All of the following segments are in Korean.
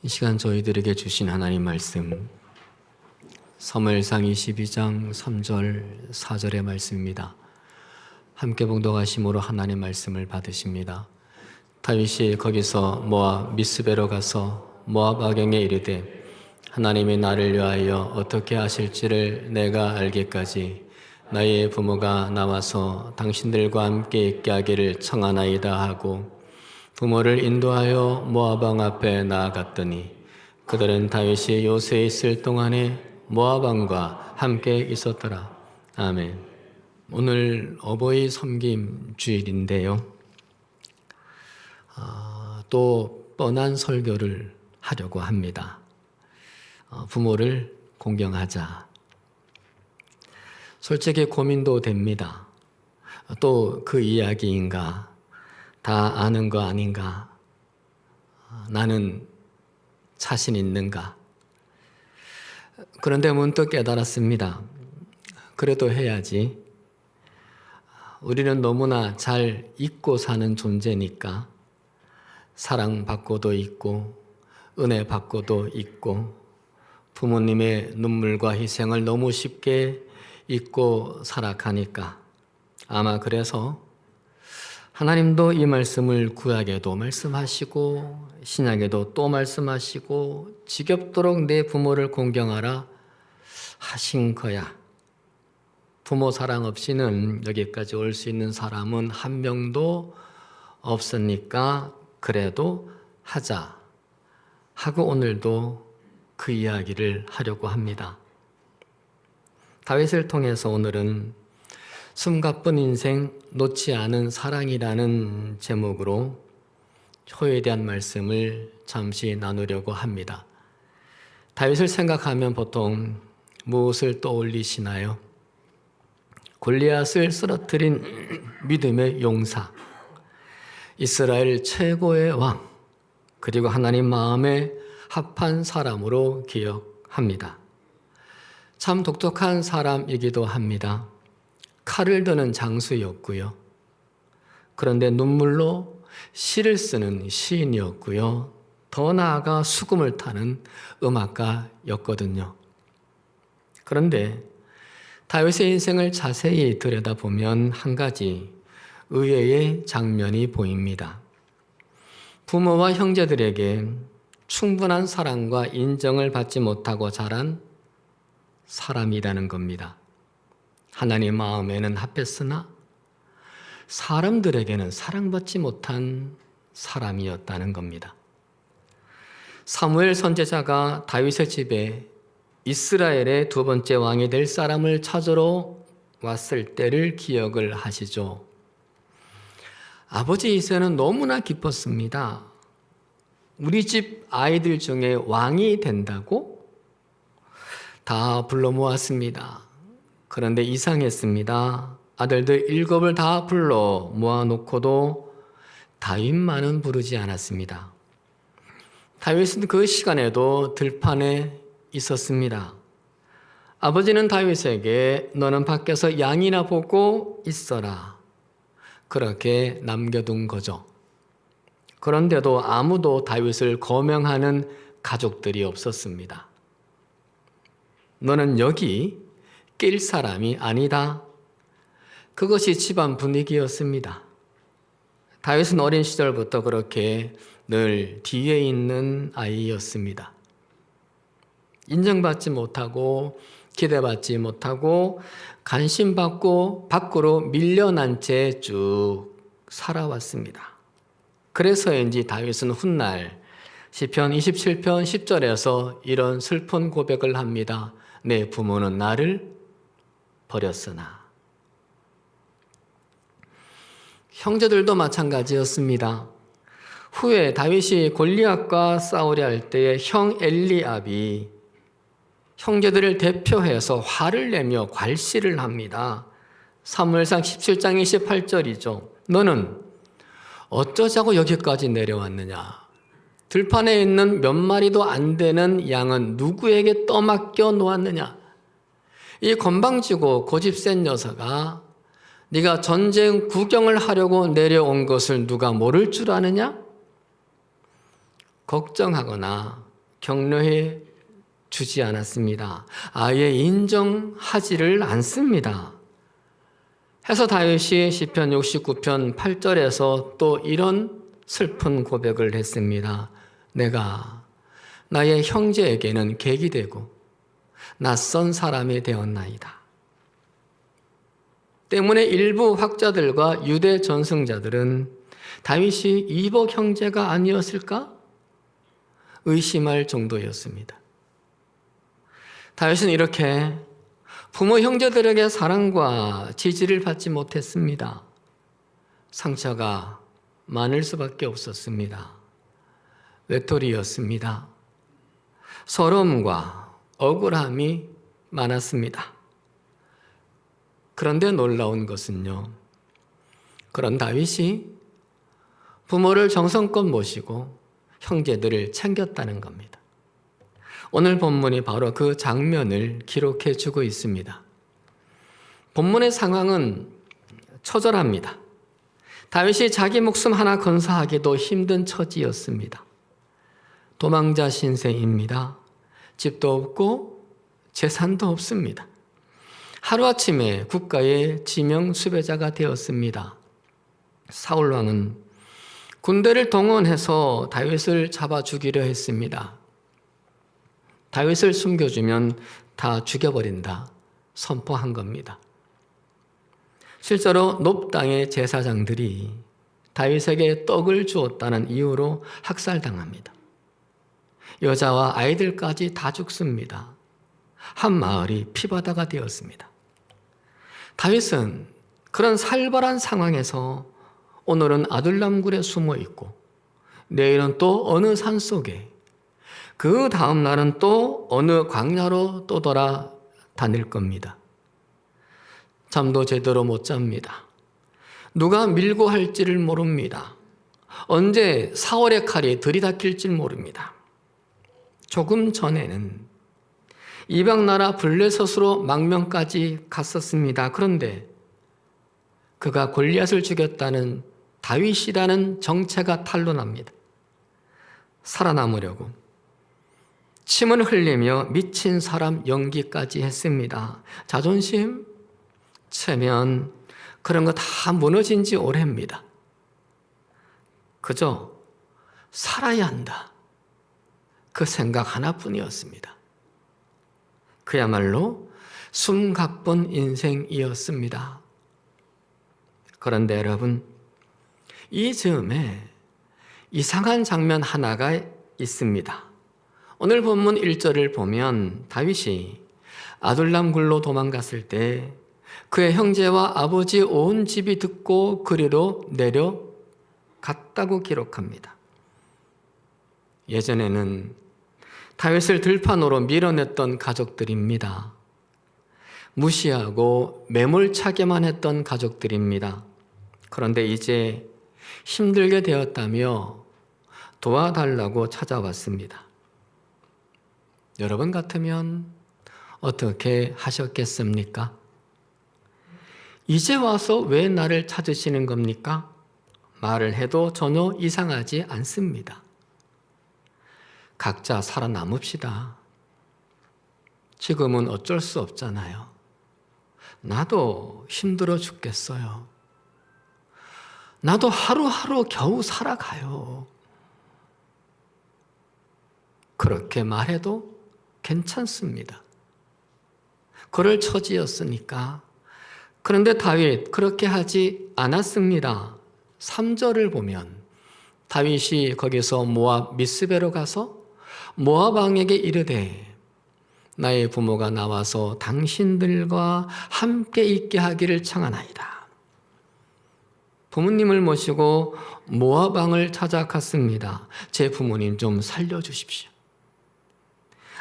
이 시간 저희들에게 주신 하나님 말씀 사무엘상 22장 3절 4절의 말씀입니다. 함께 봉독하심으로 하나님 말씀을 받으십니다. 다윗이 거기서 모압 미스베로 가서 모압 아경에 이르되 하나님이 나를 위하여 어떻게 하실지를 내가 알기까지 나의 부모가 나와서 당신들과 함께 있게 하기를 청하나이다 하고 부모를 인도하여 모압 왕 앞에 나아갔더니 그들은 다윗이 요새에 있을 동안에 모압 왕과 함께 있었더라. 아멘. 오늘 어버이 섬김 주일인데요. 또 뻔한 설교를 하려고 합니다. 부모를 공경하자. 솔직히 고민도 됩니다. 또 그 이야기인가? 다 아는 거 아닌가? 나는 자신 있는가? 그런데 문득 깨달았습니다. 그래도 해야지. 우리는 너무나 잘 잊고 사는 존재니까 사랑받고도 있고 은혜 받고도 있고 부모님의 눈물과 희생을 너무 쉽게 잊고 살아가니까 아마 그래서 하나님도 이 말씀을 구약에도 말씀하시고 신약에도 또 말씀하시고 지겹도록 내 부모를 공경하라 하신 거야. 부모 사랑 없이는 여기까지 올 수 있는 사람은 한 명도 없으니까 그래도 하자 하고 오늘도 그 이야기를 하려고 합니다. 다윗을 통해서 오늘은 숨가쁜 인생 놓지 않은 사랑이라는 제목으로 효에 대한 말씀을 잠시 나누려고 합니다. 다윗을 생각하면 보통 무엇을 떠올리시나요? 골리앗을 쓰러뜨린 믿음의 용사, 이스라엘 최고의 왕, 그리고 하나님 마음에 합한 사람으로 기억합니다. 참 독특한 사람이기도 합니다. 칼을 드는 장수였고요. 그런데 눈물로 시를 쓰는 시인이었고요. 더 나아가 수금을 타는 음악가였거든요. 그런데 다윗의 인생을 자세히 들여다보면 한 가지 의외의 장면이 보입니다. 부모와 형제들에게 충분한 사랑과 인정을 받지 못하고 자란 사람이라는 겁니다. 하나님 마음에는 합했으나 사람들에게는 사랑받지 못한 사람이었다는 겁니다. 사무엘 선지자가 다윗의 집에 이스라엘의 두 번째 왕이 될 사람을 찾으러 왔을 때를 기억을 하시죠. 아버지 이새는 너무나 기뻤습니다. 우리 집 아이들 중에 왕이 된다고 다 불러 모았습니다. 그런데 이상했습니다. 아들들 7을 다 불러 모아놓고도 다윗만은 부르지 않았습니다. 다윗은 그 시간에도 들판에 있었습니다. 아버지는 다윗에게 너는 밖에서 양이나 보고 있어라. 그렇게 남겨둔 거죠. 그런데도 아무도 다윗을 거명하는 가족들이 없었습니다. 너는 여기 낄 사람이 아니다. 그것이 집안 분위기였습니다. 다윗은 어린 시절부터 그렇게 늘 뒤에 있는 아이였습니다. 인정받지 못하고 기대받지 못하고 관심받고 밖으로 밀려난 채 쭉 살아왔습니다. 그래서인지 다윗은 훗날 시편 27편 10절에서 이런 슬픈 고백을 합니다. 내 부모는 나를 버렸으나. 형제들도 마찬가지였습니다. 후에 다윗이 골리앗과 싸우려 할 때에 형 엘리압이 형제들을 대표해서 화를 내며 괄시를 합니다. 사무엘상 17장 28절이죠. 너는 어쩌자고 여기까지 내려왔느냐? 들판에 있는 몇 마리도 안 되는 양은 누구에게 떠맡겨 놓았느냐? 이 건방지고 고집 센 녀석아, 네가 전쟁 구경을 하려고 내려온 것을 누가 모를 줄 아느냐? 걱정하거나 격려해 주지 않았습니다. 아예 인정하지를 않습니다. 해서 다윗이 시편 69편 8절에서 또 이런 슬픈 고백을 했습니다. 내가 나의 형제에게는 객이 되고 낯선 사람이 되었나이다. 때문에 일부 학자들과 유대 전승자들은 다윗이 이복 형제가 아니었을까? 의심할 정도였습니다. 다윗은 이렇게 부모 형제들에게 사랑과 지지를 받지 못했습니다. 상처가 많을 수밖에 없었습니다. 외톨이였습니다. 서러움과 억울함이 많았습니다. 그런데 놀라운 것은요, 그런 다윗이 부모를 정성껏 모시고 형제들을 챙겼다는 겁니다. 오늘 본문이 바로 그 장면을 기록해 주고 있습니다. 본문의 상황은 처절합니다. 다윗이 자기 목숨 하나 건사하기도 힘든 처지였습니다. 도망자 신세입니다. 집도 없고 재산도 없습니다. 하루아침에 국가의 지명 수배자가 되었습니다. 사울 왕은 군대를 동원해서 다윗을 잡아 죽이려 했습니다. 다윗을 숨겨주면 다 죽여버린다 선포한 겁니다. 실제로 높 땅의 제사장들이 다윗에게 떡을 주었다는 이유로 학살당합니다. 여자와 아이들까지 다 죽습니다. 한 마을이 피바다가 되었습니다. 다윗은 그런 살벌한 상황에서 오늘은 아둘람굴에 숨어 있고 내일은 또 어느 산 속에, 그 다음 날은 또 어느 광야로 또 돌아다닐 겁니다. 잠도 제대로 못 잡니다. 누가 밀고 할지를 모릅니다. 언제 사월의 칼이 들이닥칠지 모릅니다. 조금 전에는 이방 나라 블레셋으로 망명까지 갔었습니다. 그런데 그가 골리앗을 죽였다는 다윗이라는 정체가 탄로납니다. 살아남으려고 침을 흘리며 미친 사람 연기까지 했습니다. 자존심, 체면, 그런 거 다 무너진 지 오래입니다. 그저 살아야 한다, 그 생각 하나뿐이었습니다. 그야말로 숨가쁜 인생이었습니다. 그런데 여러분, 이 즈음에 이상한 장면 하나가 있습니다. 오늘 본문 1절을 보면 다윗이 아둘람굴로 도망갔을 때 그의 형제와 아버지 온 집이 듣고 그리로 내려갔다고 기록합니다. 예전에는 다윗을 들판으로 밀어냈던 가족들입니다. 무시하고 매몰차게만 했던 가족들입니다. 그런데 이제 힘들게 되었다며 도와달라고 찾아왔습니다. 여러분 같으면 어떻게 하셨겠습니까? 이제 와서 왜 나를 찾으시는 겁니까? 말을 해도 전혀 이상하지 않습니다. 각자 살아남읍시다. 지금은 어쩔 수 없잖아요. 나도 힘들어 죽겠어요. 나도 하루하루 겨우 살아가요. 그렇게 말해도 괜찮습니다. 그럴 처지였으니까. 그런데 다윗 그렇게 하지 않았습니다. 3절을 보면 다윗이 거기서 모압 미스베로 가서 모압 왕에게 이르되 나의 부모가 나와서 당신들과 함께 있게 하기를 청하나이다. 부모님을 모시고 모압 왕을 찾아갔습니다. 제 부모님 좀 살려주십시오.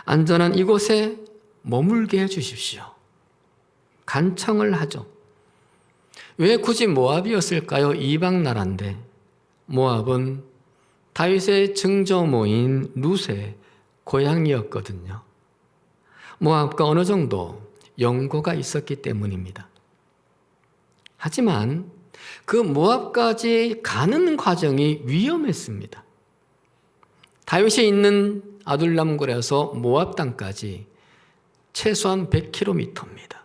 안전한 이곳에 머물게 해주십시오. 간청을 하죠. 왜 굳이 모압이었을까요? 이방 나라인데. 모압은 다윗의 증조모인 룻의 고향이었거든요. 모압과 어느 정도 연고가 있었기 때문입니다. 하지만 그 모압까지 가는 과정이 위험했습니다. 다윗이 있는 아둘람굴에서 모압 땅까지 최소한 100km입니다.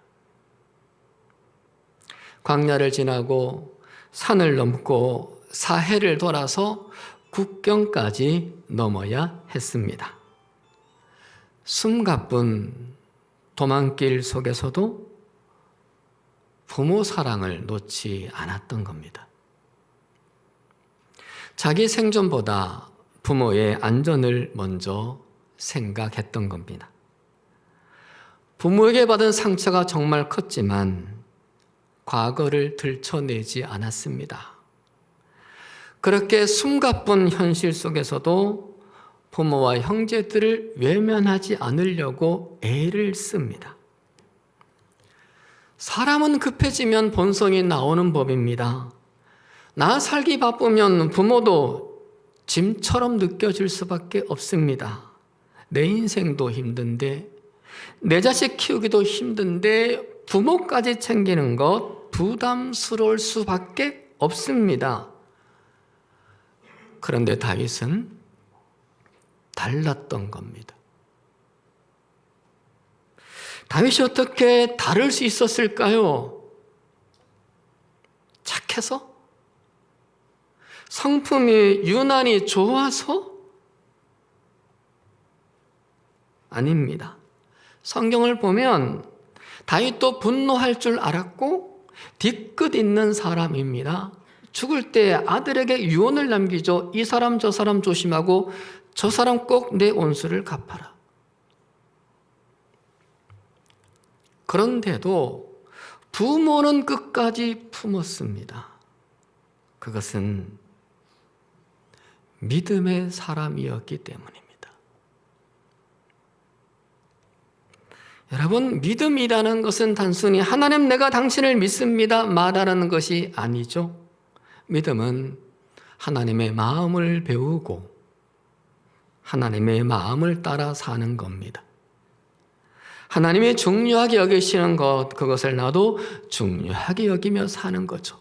광야를 지나고 산을 넘고 사해를 돌아서 국경까지 넘어야 했습니다. 숨가쁜 도망길 속에서도 부모 사랑을 놓지 않았던 겁니다. 자기 생존보다 부모의 안전을 먼저 생각했던 겁니다. 부모에게 받은 상처가 정말 컸지만 과거를 들춰내지 않았습니다. 그렇게 숨가쁜 현실 속에서도 부모와 형제들을 외면하지 않으려고 애를 씁니다. 사람은 급해지면 본성이 나오는 법입니다. 나 살기 바쁘면 부모도 짐처럼 느껴질 수밖에 없습니다. 내 인생도 힘든데, 내 자식 키우기도 힘든데 부모까지 챙기는 것 부담스러울 수밖에 없습니다. 그런데 다윗은 달랐던 겁니다. 다윗이 어떻게 다를 수 있었을까요? 착해서? 성품이 유난히 좋아서? 아닙니다. 성경을 보면 다윗도 분노할 줄 알았고 뒤끝 있는 사람입니다. 죽을 때 아들에게 유언을 남기죠. 이 사람 저 사람 조심하고 저 사람 꼭 내 온수를 갚아라. 그런데도 부모는 끝까지 품었습니다. 그것은 믿음의 사람이었기 때문입니다. 여러분, 믿음이라는 것은 단순히 하나님 내가 당신을 믿습니다 말하는 것이 아니죠. 믿음은 하나님의 마음을 배우고 하나님의 마음을 따라 사는 겁니다. 하나님이 중요하게 여기시는 것, 그것을 나도 중요하게 여기며 사는 거죠.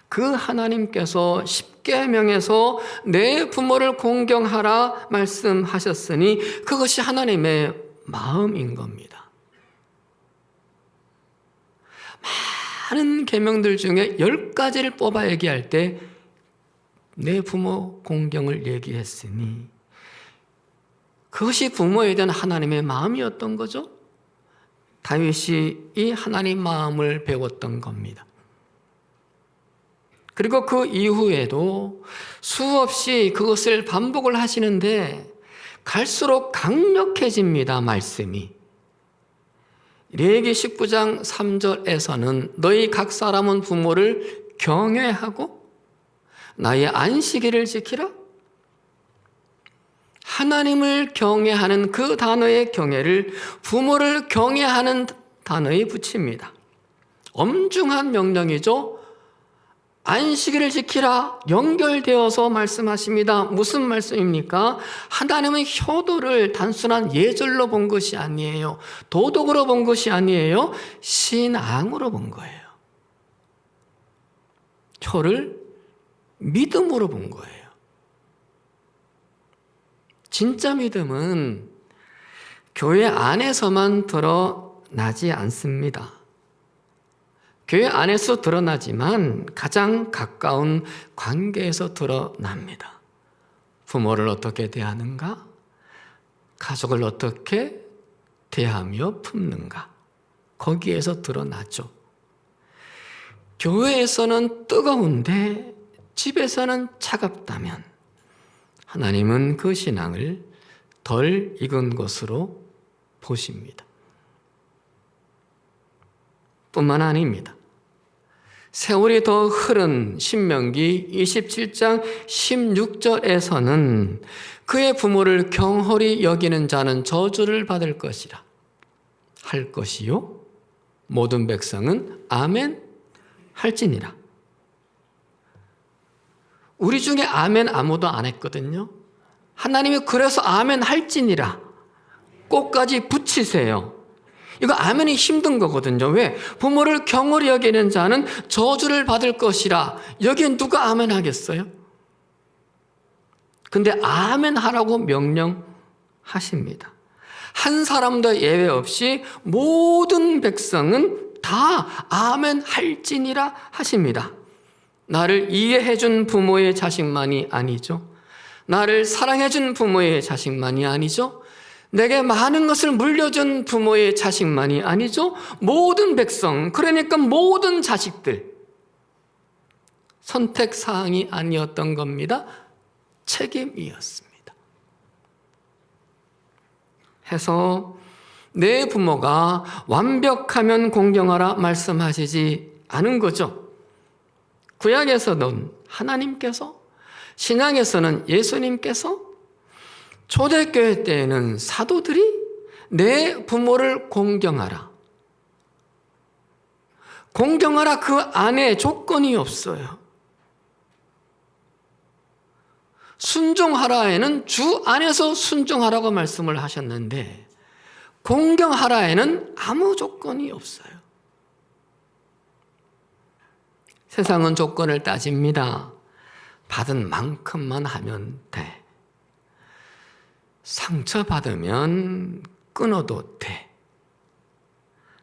그 하나님께서 십계명에서 내 부모를 공경하라 말씀하셨으니 그것이 하나님의 마음인 겁니다. 많은 계명들 중에 10가지를 뽑아 얘기할 때 내 부모 공경을 얘기했으니 그것이 부모에 대한 하나님의 마음이었던 거죠. 다윗이 이 하나님 마음을 배웠던 겁니다. 그리고 그 이후에도 수없이 그것을 반복을 하시는데 갈수록 강력해집니다, 말씀이. 레위기 19장 3절에서는 너희 각 사람은 부모를 경외하고 나의 안식일을 지키라. 하나님을 경외하는 그 단어의 경외를 부모를 경외하는 단어에 붙입니다. 엄중한 명령이죠. 안식일을 지키라 연결되어서 말씀하십니다. 무슨 말씀입니까? 하나님은 효도를 단순한 예절로 본 것이 아니에요. 도덕으로 본 것이 아니에요. 신앙으로 본 거예요. 효를 믿음으로 본 거예요. 진짜 믿음은 교회 안에서만 드러나지 않습니다. 교회 안에서 드러나지만 가장 가까운 관계에서 드러납니다. 부모를 어떻게 대하는가? 가족을 어떻게 대하며 품는가? 거기에서 드러나죠. 교회에서는 뜨거운데 집에서는 차갑다면 하나님은 그 신앙을 덜 익은 것으로 보십니다. 뿐만 아닙니다. 세월이 더 흐른 신명기 27장 16절에서는 그의 부모를 경홀히 여기는 자는 저주를 받을 것이라 할 것이요 모든 백성은 아멘 할지니라. 우리 중에 아멘 아무도 안 했거든요. 하나님이 그래서 아멘 할지니라 꼭까지 붙이세요. 이거 아멘이 힘든 거거든요. 왜? 부모를 경홀히 여기는 자는 저주를 받을 것이라. 여기엔 누가 아멘 하겠어요? 근데 아멘 하라고 명령하십니다. 한 사람도 예외 없이 모든 백성은 다 아멘 할지니라 하십니다. 나를 이해해준 부모의 자식만이 아니죠. 나를 사랑해준 부모의 자식만이 아니죠. 내게 많은 것을 물려준 부모의 자식만이 아니죠. 모든 백성, 그러니까 모든 자식들, 선택사항이 아니었던 겁니다. 책임이었습니다. 해서 내 부모가 완벽하면 공경하라 말씀하시지 않은 거죠. 구약에서는 하나님께서, 신약에서는 예수님께서, 초대교회 때에는 사도들이 내 부모를 공경하라. 공경하라, 그 안에 조건이 없어요. 순종하라에는 주 안에서 순종하라고 말씀을 하셨는데 공경하라에는 아무 조건이 없어요. 세상은 조건을 따집니다. 받은 만큼만 하면 돼. 상처받으면 끊어도 돼.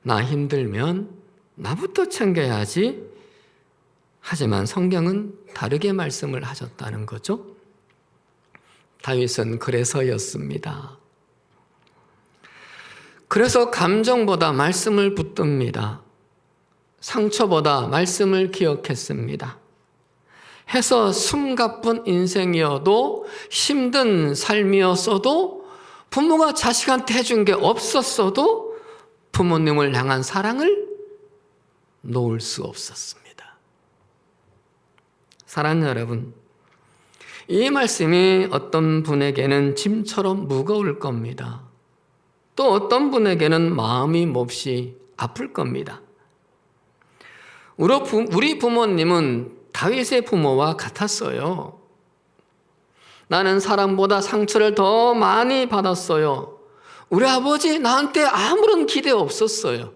나 힘들면 나부터 챙겨야지. 하지만 성경은 다르게 말씀을 하셨다는 거죠. 다윗은 그래서였습니다. 그래서 감정보다 말씀을 붙듭니다. 상처보다 말씀을 기억했습니다. 해서 숨가쁜 인생이어도 힘든 삶이었어도 부모가 자식한테 해준 게 없었어도 부모님을 향한 사랑을 놓을 수 없었습니다. 사랑하는 여러분, 이 말씀이 어떤 분에게는 짐처럼 무거울 겁니다. 또 어떤 분에게는 마음이 몹시 아플 겁니다. 우리 부모님은 다윗의 부모와 같았어요. 나는 사람보다 상처를 더 많이 받았어요. 우리 아버지 나한테 아무런 기대 없었어요.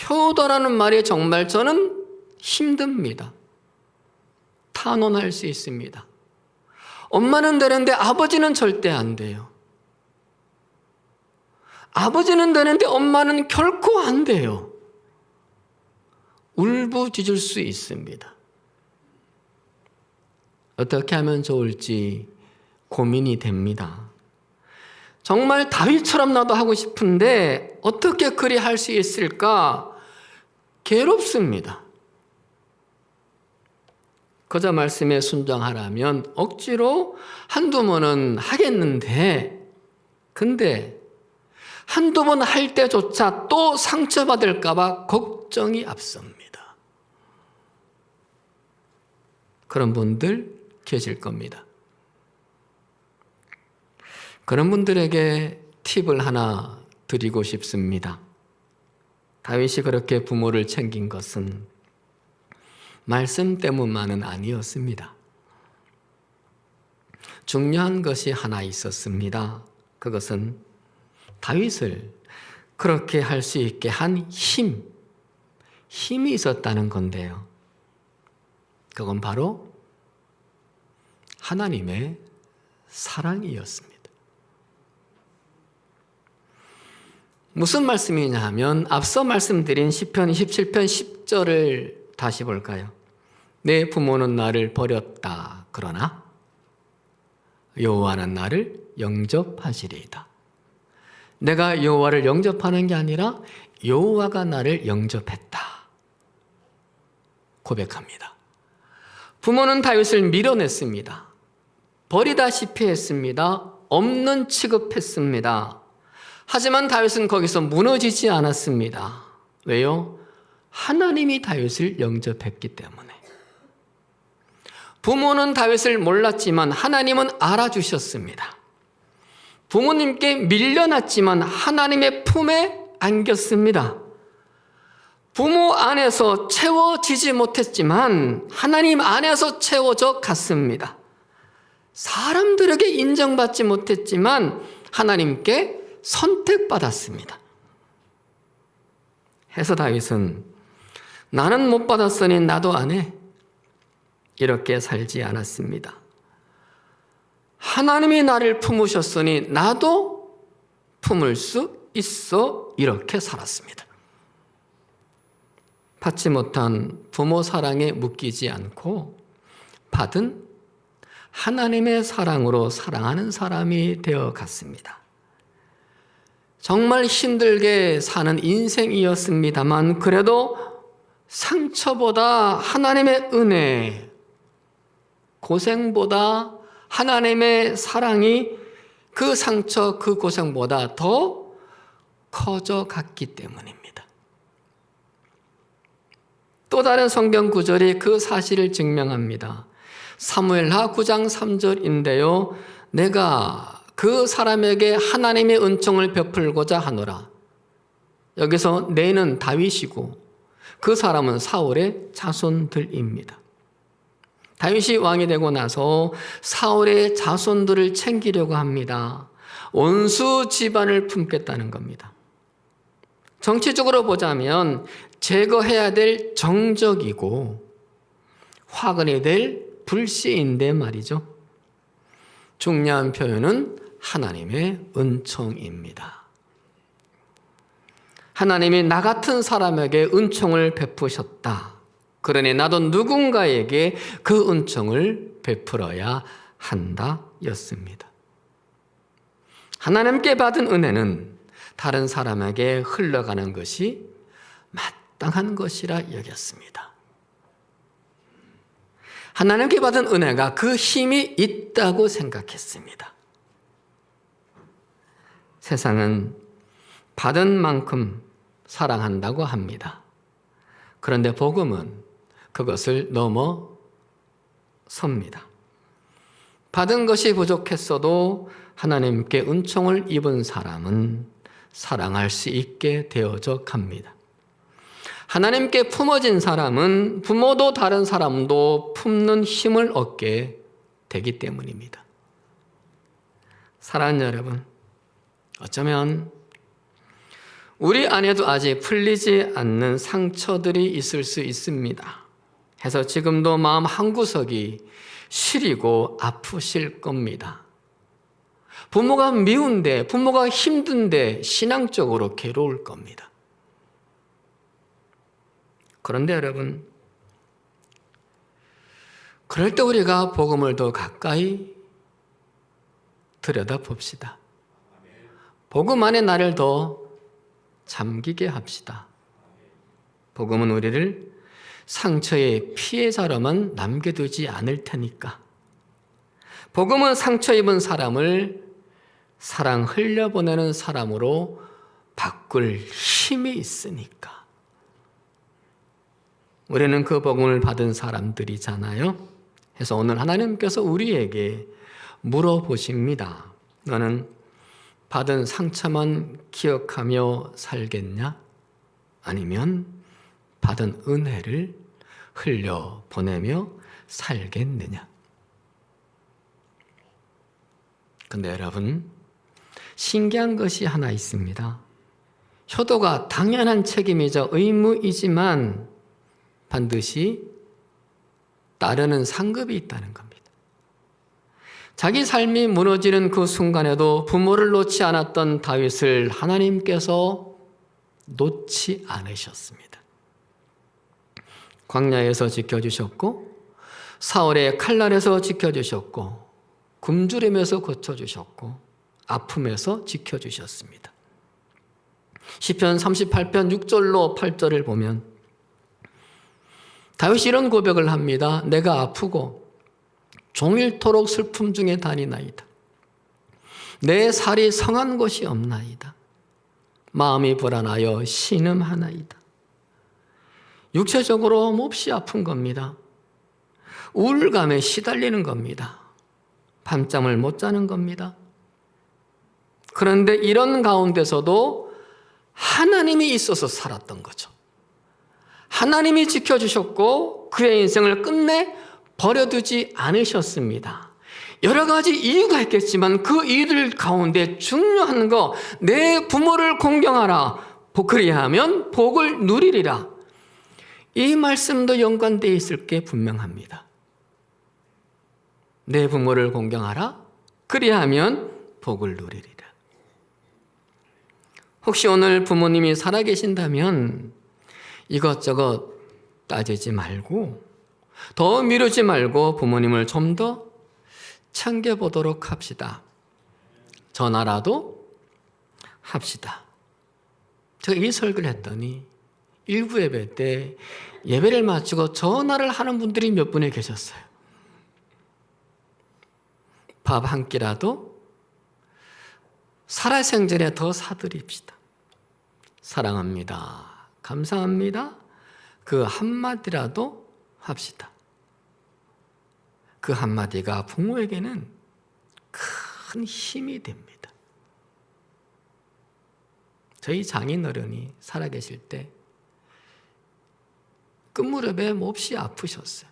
효도라는 말이 정말 저는 힘듭니다. 탄원할 수 있습니다. 엄마는 되는데 아버지는 절대 안 돼요. 아버지는 되는데 엄마는 결코 안 돼요. 울부짖을 수 있습니다. 어떻게 하면 좋을지 고민이 됩니다. 정말 다윗처럼 나도 하고 싶은데 어떻게 그리 할 수 있을까? 괴롭습니다. 그저 말씀에 순종하라면 억지로 한두 번은 하겠는데, 근데 한두 번 할 때조차 또 상처받을까 봐 걱정이 앞섭니다. 그런 분들 계실 겁니다. 그런 분들에게 팁을 하나 드리고 싶습니다. 다윗이 그렇게 부모를 챙긴 것은 말씀 때문만은 아니었습니다. 중요한 것이 하나 있었습니다. 그것은 다윗을 그렇게 할 수 있게 한 힘이 있었다는 건데요. 그건 바로 하나님의 사랑이었습니다. 무슨 말씀이냐 하면 앞서 말씀드린 시편 27편 10절을 다시 볼까요? 내 부모는 나를 버렸다. 그러나 여호와는 나를 영접하시리이다. 내가 여호와를 영접하는 게 아니라 여호와가 나를 영접했다. 고백합니다. 부모는 다윗을 밀어냈습니다. 버리다시피 했습니다. 없는 취급했습니다. 하지만 다윗은 거기서 무너지지 않았습니다. 왜요? 하나님이 다윗을 영접했기 때문에. 부모는 다윗을 몰랐지만 하나님은 알아주셨습니다. 부모님께 밀려났지만 하나님의 품에 안겼습니다. 부모 안에서 채워지지 못했지만 하나님 안에서 채워져 갔습니다. 사람들에게 인정받지 못했지만 하나님께 선택받았습니다. 해서 다윗은 나는 못 받았으니 나도 안 해. 이렇게 살지 않았습니다. 하나님이 나를 품으셨으니 나도 품을 수 있어 이렇게 살았습니다. 받지 못한 부모 사랑에 묶이지 않고 받은 하나님의 사랑으로 사랑하는 사람이 되어 갔습니다. 정말 힘들게 사는 인생이었습니다만 그래도 상처보다 하나님의 은혜, 고생보다 하나님의 사랑이 그 상처, 그 고생보다 더 커져 갔기 때문입니다. 또 다른 성경 구절이 그 사실을 증명합니다. 사무엘하 9장 3절인데요. 내가 그 사람에게 하나님의 은총을 베풀고자 하노라. 여기서 내는 다윗이고 그 사람은 사울의 자손들입니다. 다윗이 왕이 되고 나서 사울의 자손들을 챙기려고 합니다. 원수 집안을 품겠다는 겁니다. 정치적으로 보자면 제거해야 될 정적이고 화근이 될 불씨인데 말이죠. 중요한 표현은 하나님의 은총입니다. 하나님이 나 같은 사람에게 은총을 베푸셨다. 그러니 나도 누군가에게 그 은총을 베풀어야 한다 였습니다. 하나님께 받은 은혜는 다른 사람에게 흘러가는 것이 마땅한 것이라 여겼습니다. 하나님께 받은 은혜가 그 힘이 있다고 생각했습니다. 세상은 받은 만큼 사랑한다고 합니다. 그런데 복음은 그것을 넘어섭니다. 받은 것이 부족했어도 하나님께 은총을 입은 사람은 사랑할 수 있게 되어져 갑니다. 하나님께 품어진 사람은 부모도 다른 사람도 품는 힘을 얻게 되기 때문입니다. 사랑하는 여러분, 어쩌면 우리 안에도 아직 풀리지 않는 상처들이 있을 수 있습니다. 해서 지금도 마음 한구석이 시리고 아프실 겁니다. 부모가 미운데, 부모가 힘든데 신앙적으로 괴로울 겁니다. 그런데 여러분, 그럴 때 우리가 복음을 더 가까이 들여다봅시다. 복음 안에 나를 더 잠기게 합시다. 복음은 우리를 상처의 피해자로만 남겨두지 않을 테니까. 복음은 상처 입은 사람을 사랑 흘려보내는 사람으로 바꿀 힘이 있으니까. 우리는 그 복음을 받은 사람들이잖아요. 그래서 오늘 하나님께서 우리에게 물어보십니다. 너는 받은 상처만 기억하며 살겠냐? 아니면 받은 은혜를 흘려보내며 살겠느냐? 근데 여러분, 신기한 것이 하나 있습니다. 효도가 당연한 책임이자 의무이지만 반드시 따르는 상급이 있다는 겁니다. 자기 삶이 무너지는 그 순간에도 부모를 놓지 않았던 다윗을 하나님께서 놓지 않으셨습니다. 광야에서 지켜주셨고 사울의 칼날에서 지켜주셨고 굶주림에서 고쳐주셨고 아픔에서 지켜주셨습니다. 시편 38편 6절로 8절을 보면 다윗이 이런 고백을 합니다. 내가 아프고 종일토록 슬픔 중에 다니나이다. 내 살이 성한 곳이 없나이다. 마음이 불안하여 신음하나이다. 육체적으로 몹시 아픈 겁니다. 우울감에 시달리는 겁니다. 밤잠을 못 자는 겁니다. 그런데 이런 가운데서도 하나님이 있어서 살았던 거죠. 하나님이 지켜주셨고 그의 인생을 끝내 버려두지 않으셨습니다. 여러 가지 이유가 있겠지만 그 이유들 가운데 중요한 거, 내 부모를 공경하라. 그리하면 복을 누리리라. 이 말씀도 연관되어 있을 게 분명합니다. 내 부모를 공경하라. 그리하면 복을 누리리라. 혹시 오늘 부모님이 살아계신다면 이것저것 따지지 말고, 더 미루지 말고 부모님을 좀 더 챙겨보도록 합시다. 전화라도 합시다. 제가 이 설교를 했더니 일부 예배 때 예배를 마치고 전화를 하는 분들이 몇 분이 계셨어요. 밥 한 끼라도 살아생전에 더 사드립시다. 사랑합니다. 감사합니다. 그 한마디라도 합시다. 그 한마디가 부모에게는 큰 힘이 됩니다. 저희 장인어른이 살아계실 때 끝무렵에 몹시 아프셨어요.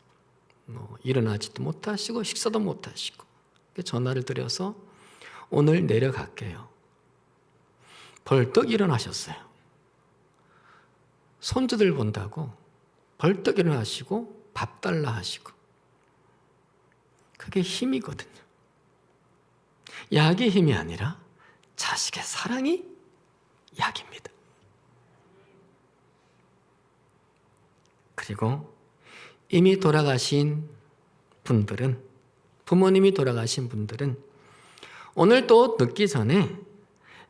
일어나지도 못하시고 식사도 못하시고 전화를 드려서 오늘 내려갈게요. 벌떡 일어나셨어요. 손주들 본다고 벌떡 일어나시고 밥 달라 하시고. 그게 힘이거든요. 약의 힘이 아니라 자식의 사랑이 약입니다. 그리고 이미 돌아가신 분들은, 부모님이 돌아가신 분들은 오늘 또 늦기 전에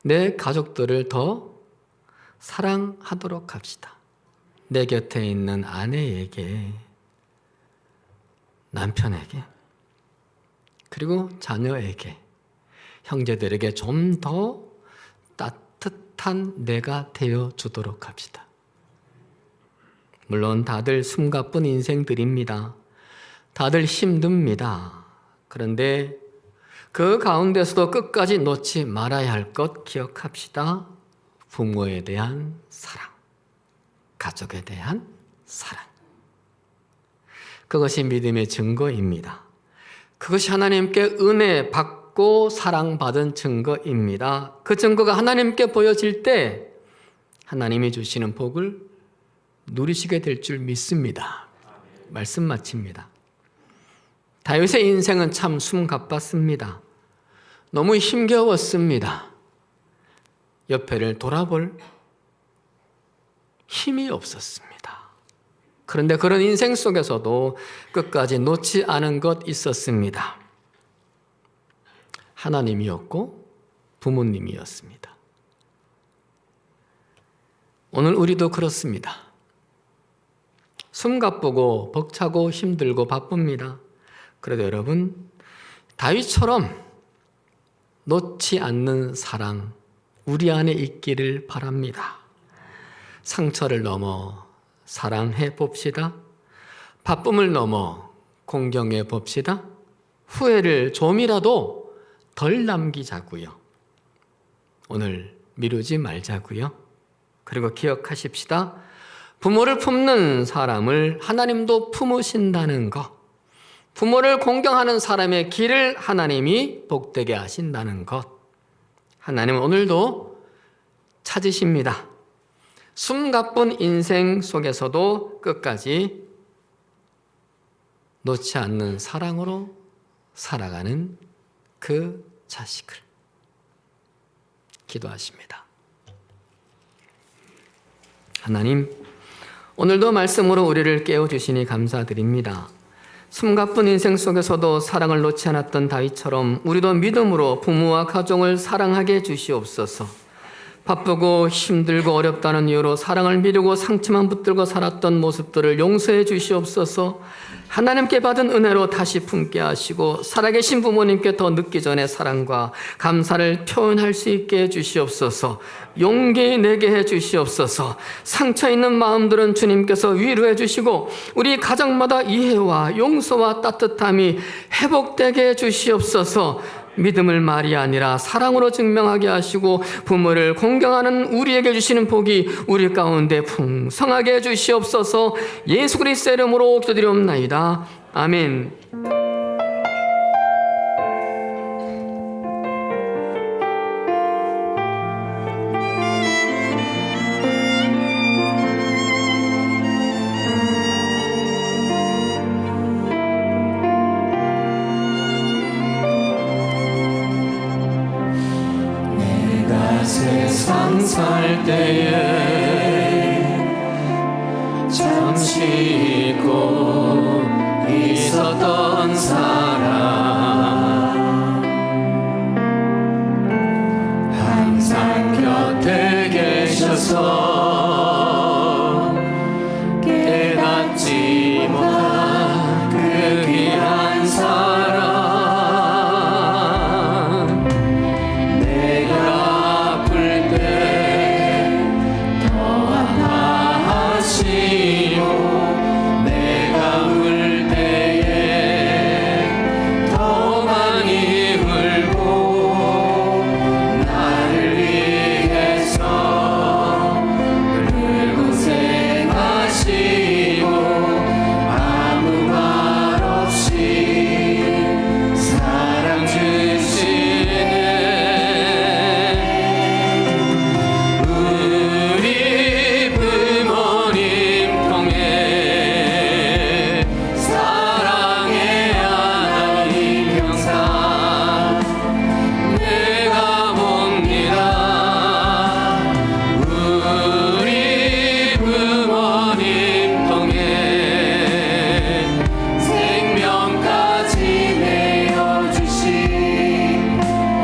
내 가족들을 더 사랑하도록 합시다. 내 곁에 있는 아내에게, 남편에게, 그리고 자녀에게, 형제들에게 좀 더 따뜻한 내가 되어주도록 합시다. 물론 다들 숨가쁜 인생들입니다. 다들 힘듭니다. 그런데 그 가운데서도 끝까지 놓지 말아야 할 것 기억합시다. 부모에 대한 사랑, 가족에 대한 사랑. 그것이 믿음의 증거입니다. 그것이 하나님께 은혜 받고 사랑받은 증거입니다. 그 증거가 하나님께 보여질 때 하나님이 주시는 복을 누리시게 될 줄 믿습니다. 말씀 마칩니다. 다윗의 인생은 참 숨가빴습니다. 너무 힘겨웠습니다. 옆에를 돌아볼 힘이 없었습니다. 그런데 그런 인생 속에서도 끝까지 놓지 않은 것 있었습니다. 하나님이었고 부모님이었습니다. 오늘 우리도 그렇습니다. 숨가쁘고 벅차고 힘들고 바쁩니다. 그래도 여러분, 다윗처럼 놓지 않는 사랑 우리 안에 있기를 바랍니다. 상처를 넘어 사랑해 봅시다. 바쁨을 넘어 공경해 봅시다. 후회를 좀이라도 덜 남기자고요. 오늘 미루지 말자고요. 그리고 기억하십시다. 부모를 품는 사람을 하나님도 품으신다는 것, 부모를 공경하는 사람의 길을 하나님이 복되게 하신다는 것, 하나님은 오늘도 찾으십니다. 숨가쁜 인생 속에서도 끝까지 놓지 않는 사랑으로 살아가는 그 자식을. 기도하십니다. 하나님, 오늘도 말씀으로 우리를 깨워주시니 감사드립니다. 숨가쁜 인생 속에서도 사랑을 놓지 않았던 다윗처럼 우리도 믿음으로 부모와 가족을 사랑하게 주시옵소서. 바쁘고 힘들고 어렵다는 이유로 사랑을 미루고 상처만 붙들고 살았던 모습들을 용서해 주시옵소서. 하나님께 받은 은혜로 다시 품게 하시고 살아계신 부모님께 더 늦기 전에 사랑과 감사를 표현할 수 있게 해 주시옵소서. 용기 내게 해 주시옵소서. 상처 있는 마음들은 주님께서 위로해 주시고 우리 가정마다 이해와 용서와 따뜻함이 회복되게 해 주시옵소서. 믿음을 말이 아니라 사랑으로 증명하게 하시고 부모를 공경하는 우리에게 주시는 복이 우리 가운데 풍성하게 해 주시옵소서. 예수 그리스도의 이름으로 기도드리옵나이다. 아멘. 세상 살 때에 잠시 잊고 있었던 사람, 항상 곁에 계셔서 깨닫지 못한 그 귀한 사람, 내가 아플 때 더 아파하시고 내가 울 때에 더 많이 울고 나를 위해서 늘 고생하시고 아무 말 없이 사랑 주시네. 우리 부모님 통해 사랑의 하나님 형상 내가 봅니다. 우리 부모님 통해 생명까지 내어주신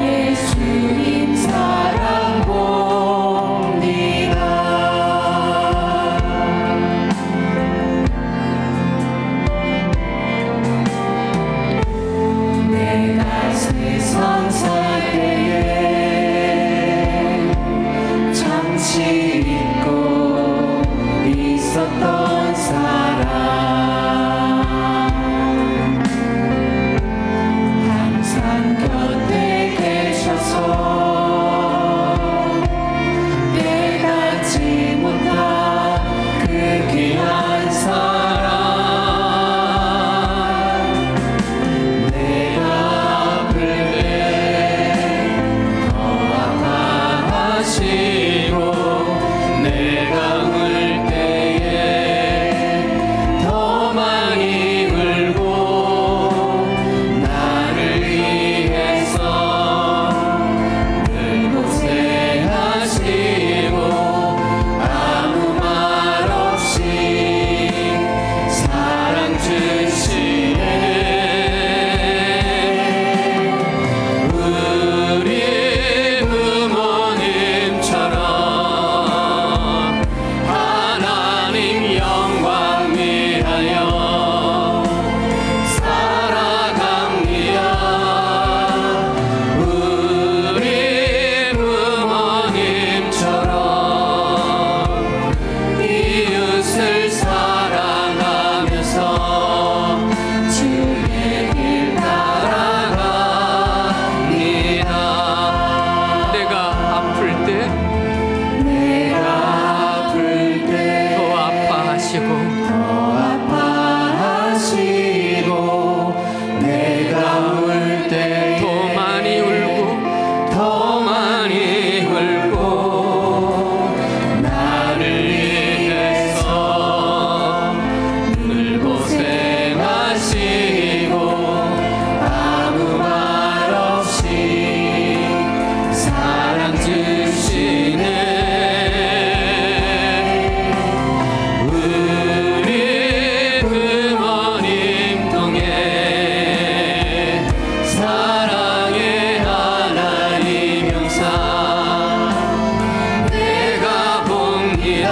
예수님 사랑 봅니다. 내가 세상 살 때에 잠시 잊고 있었던 사람, 항상 곁에 계셔서 깨닫지 못한 그 귀한 사람, 내가 아플 때 더 아파하시고 내가 울 때에 더 많이 울고 나를 위해서 늘 고생하시고 아무 말 없이 사랑 주시네. 우리 부모님처럼 하나님 영광 위하여 살아갑니다. 우리 부모님처럼 이웃을 사랑하면서 주의 길 따라갑니다. 내가 아플 때 더 아파하시고 내가 울 때 더 많이 울고 더 많이 울고 나를 위해서 늘 고생하시고 아무 말 없이 사랑 주시네. 우리 부모님 통해 사랑의 하나님 형상 내가 봅니다.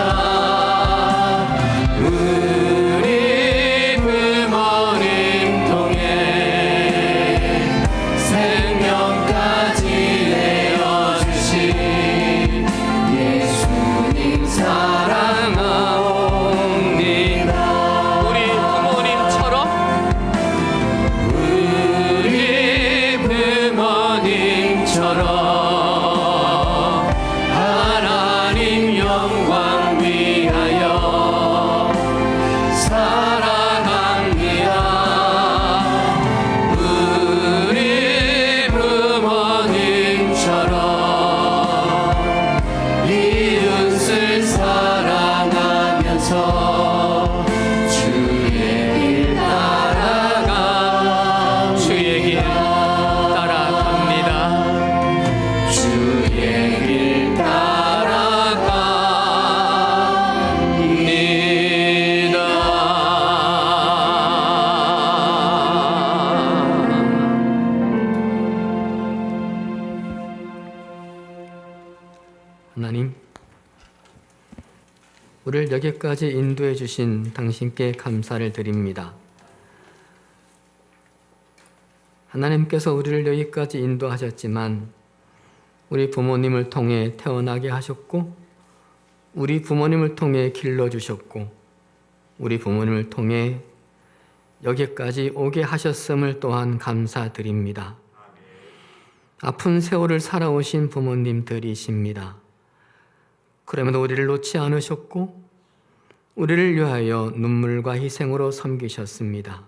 우리 부모님 통해 생명까지 내어주신 예수님 사랑합니다. 우리 부모님처럼 하나님 영광 위하여 살아갑니다. 우리 부모님처럼 이웃을 사랑하면서 주의 길 따라갑니다. 하나님, 우리를 여기까지 인도해 주신 당신께 감사를 드립니다. 하나님께서 우리를 여기까지 인도하셨지만 우리 부모님을 통해 태어나게 하셨고, 우리 부모님을 통해 길러주셨고, 우리 부모님을 통해 여기까지 오게 하셨음을 또한 감사드립니다. 아픈 세월을 살아오신 부모님들이십니다. 그러면 우리를 놓지 않으셨고 우리를 위하여 눈물과 희생으로 섬기셨습니다.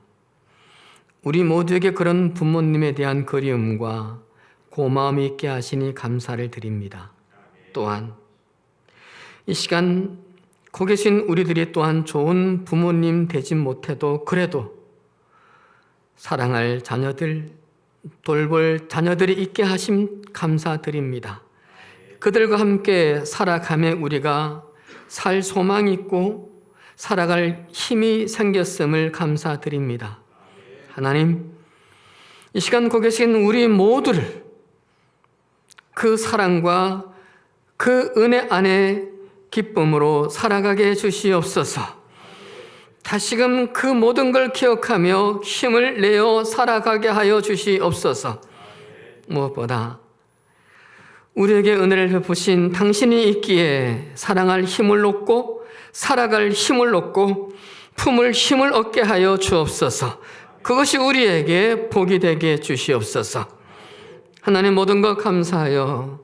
우리 모두에게 그런 부모님에 대한 그리움과 고마움이 있게 하시니 감사를 드립니다. 또한 이 시간 고 계신 우리들이 또한 좋은 부모님 되지 못해도 그래도 사랑할 자녀들, 돌볼 자녀들이 있게 하심 감사드립니다. 그들과 함께 살아가며 우리가 살 소망이 있고 살아갈 힘이 생겼음을 감사드립니다. 하나님, 이 시간 고 계신 우리 모두를 그 사랑과 그 은혜 안에 기쁨으로 살아가게 해주시옵소서. 다시금 그 모든 걸 기억하며 힘을 내어 살아가게 하여 주시옵소서. 무엇보다 우리에게 은혜를 베푸신 당신이 있기에 사랑할 힘을 얻고 살아갈 힘을 얻고 품을 힘을 얻게 하여 주옵소서. 그것이 우리에게 복이 되게 주시옵소서. 하나님, 모든 것 감사하여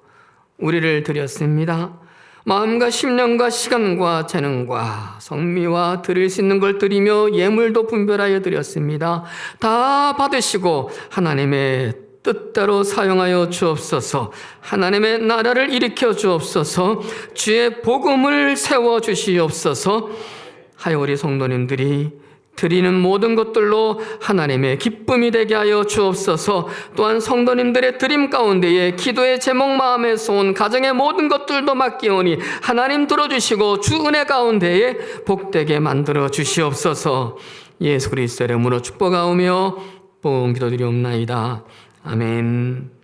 우리를 드렸습니다. 마음과 심령과 시간과 재능과 성미와 드릴 수 있는 걸 드리며 예물도 분별하여 드렸습니다. 다 받으시고 하나님의 뜻대로 사용하여 주옵소서. 하나님의 나라를 일으켜 주옵소서. 주의 복음을 세워 주시옵소서. 하여 우리 성도님들이 드리는 모든 것들로 하나님의 기쁨이 되게 하여 주옵소서. 또한 성도님들의 드림 가운데에 기도의 제목 마음에서 온 가정의 모든 것들도 맡기오니 하나님 들어주시고 주 은혜 가운데에 복되게 만들어 주시옵소서. 예수 그리스도의 이름으로 축복하오며 복음 기도드리옵나이다. 아멘.